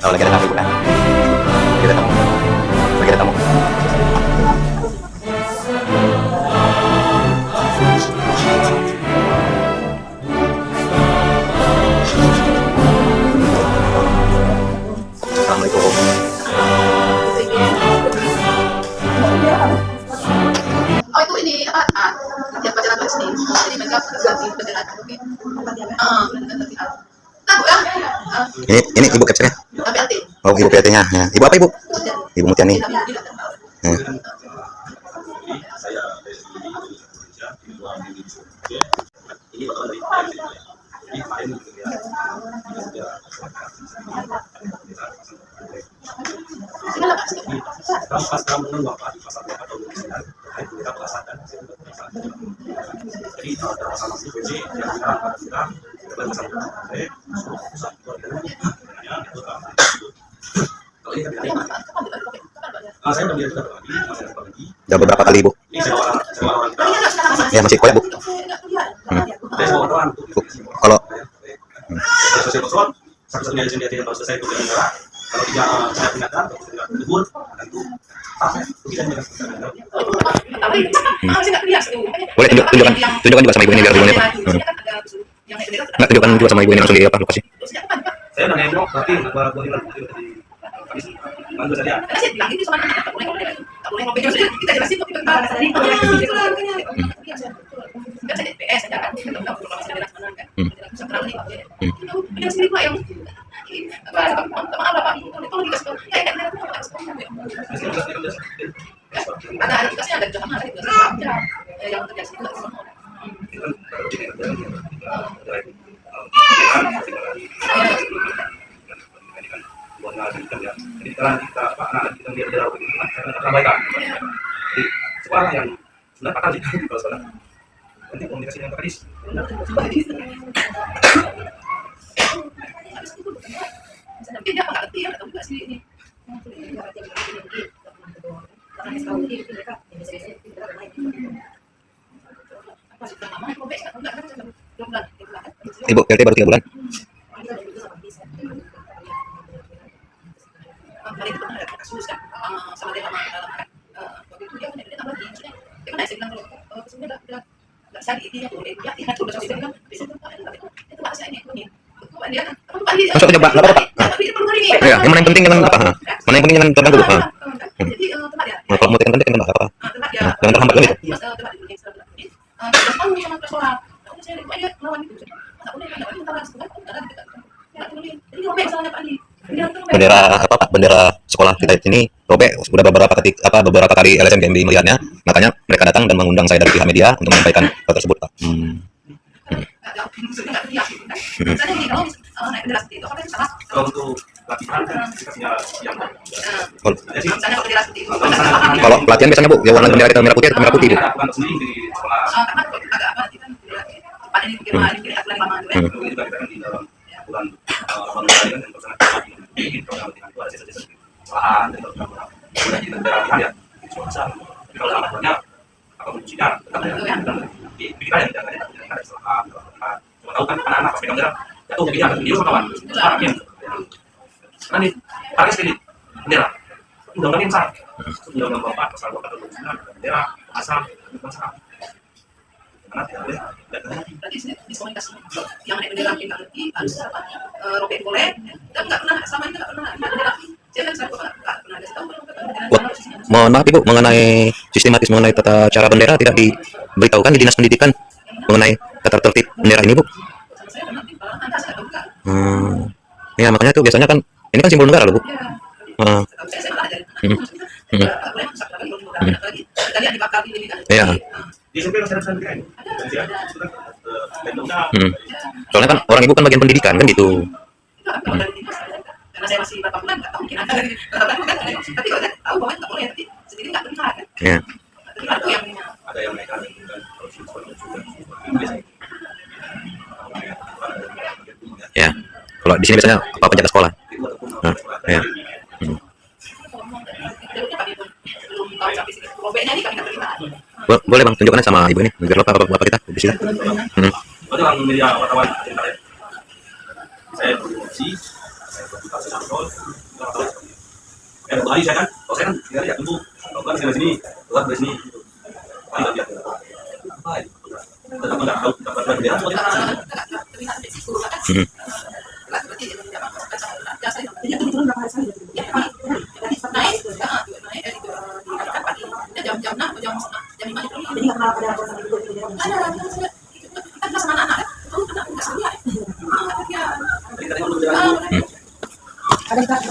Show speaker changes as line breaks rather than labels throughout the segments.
Oh, lagi ada tamu bukan? Lagi ada tamu. Lagi ada tamu. Assalamualaikum.
Oh itu ini apa? Tiap pacaran tuh sini. Jadi mereka ganti bendera. Tahu ya?
Ini ibu capture-nya.
BLT.
Oh, ibu PLT-nya. Ya. Ibu apa ibu? Ibu Mutiani. Ya. Udah beberapa kali ibu. Ya masih koyak bu. Bu, kalau boleh tunjukkan juga sama ibu ini biar ibunya pak. Nggak tunjukkan juga sama ibu ini langsung di apa lokasi.
Saya udah nengok berarti buat bantu saja.
Saya bilang itu sama tak boleh ngopi terus kita jelasin kok kita tadi kalau yang itu kan saya DPS saja kan kita udah perlu masih ada mana kan bisa terang nih dia sendiri pak yang apa pak itu dikasih ya ada dikasih ada jangan ada dikasih yang terjadi itu semua
jadi sekarang kita Pak anak kita lihat jauh sampaikan jadi sekolah yang sudah pakar di sekolah nanti komunikasi dengan kadis
tapi dia apa ngerti ya atau enggak sih ini
Ibu PLT baru 3 bulan.
kemarin itu pernah ada kasus kan sama dia lama waktu itu dia tambah di maksudnya dia kan saya bilang kalau sebenarnya nggak saya dia boleh dia tuh udah saya bilang bisa tuh itu pak saya ini bukan dia
masuk coba nggak apa-apa. Ya, yang mana yang penting yang apa? Mana yang penting yang terang dulu.
Jadi tempat ya.
Kalau mau tekan penting nggak apa-apa.
Tempat ya.
Jangan terhambat kan itu.
Tempat itu yang saya ini. Tahu sama restoran. Aku saya aja lawan itu. Masa boleh enggak boleh entar sekolah entar di dekat. Ya boleh. Jadi robek misalnya Pak Andi.
Bendera apa Pak? Bendera sekolah kita ini robek. Sudah beberapa kali LSM GMB melihatnya. Makanya mereka datang dan mengundang saya dari pihak media untuk menyampaikan hal tersebut Pak.
kalau untuk latihan kita siang
Kalau pelatihan biasanya Bu, ya warna bendera kita merah putih atau merah putih Bu?
bukan sendiri di sekolah
agak apa kita tempat ini bikin aturan lama dulu ya.
juga kita kan di dalam bulan Ramadan dan pelaksanaan mungkin kalau latihan itu ada sisa-sisa lahan dan program sudah kita latihan ya itu besar tapi kalau latihannya atau fungsinya tetap ada di kita yang tidak ada kesalahan cuma tahu kan anak-anak pas pegang bendera jatuh jadi ada video sama kawan akhirnya nanti pakai sekali bendera undang-undang yang sah undang-undang 24 pasal 249 bendera asal bangsa karena tidak boleh
Berarti diskomunikasi yang naik bendera kita ngerti harus apa robek boleh dan nggak pernah sama itu nggak pernah bendera saya kan saya nggak pernah ada tahu
Mohon maaf Ibu, mengenai sistematis mengenai tata cara bendera tidak diberitahukan di Dinas Pendidikan mengenai tata tertib bendera ini Bu? Ya makanya itu biasanya kan ini kan simbol negara loh Bu. Ya.
di SMP masih ada pesantren
Soalnya kan orang Ibu kan bagian pendidikan kan gitu.
karena saya masih berapa bulan nggak tahu mungkin ada berapa bulan tapi kalau tahu bahwa nggak boleh tapi sendiri nggak pernah kan
Ya.
tapi ada yang
ada yang mereka dan kalau siswa juga
Ya. Kalau di sini biasanya apa penjaga sekolah? Ya. Boleh Bang, tunjukkan sama Ibu ini biar bapak kita di sini.
Itu kan media wartawan saya berfungsi betul. Hari saya kan, kalau saya kan tiga hari ya tunggu. Kalau kan dari sini, keluar dari sini. Kali lagi ya. Apa ya? Tetap nggak tahu, dapat bendera.
terlihat dari situ kan. Berarti dia tidak jasa itu. Jadi turun berapa hari sekali? Ya, naik, naik dari kan pagi. Jam 6 atau jam 5 itu. Jadi nggak kenal pada orang itu. Ada, kita sama anak-anak kan. Kamu pernah nggak sekali ya? Ya. Ada yang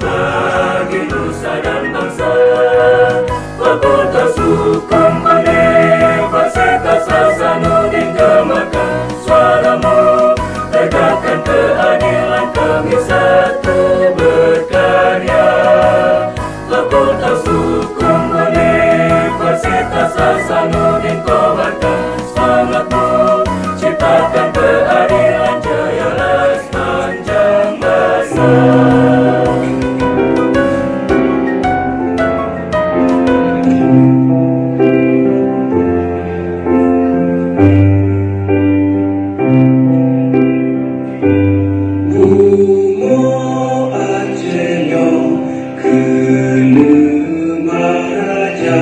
bagi nusa dan bangsa, Fakultas Hukum Universitas Hasanuddin Jamakan suaramu, tegakkan keadilan kami satu berkarya. Fakultas Hukum Universitas Hasanuddin kobarkan semangatmu, ciptakan keadilan jayalah sepanjang masa. Maharaja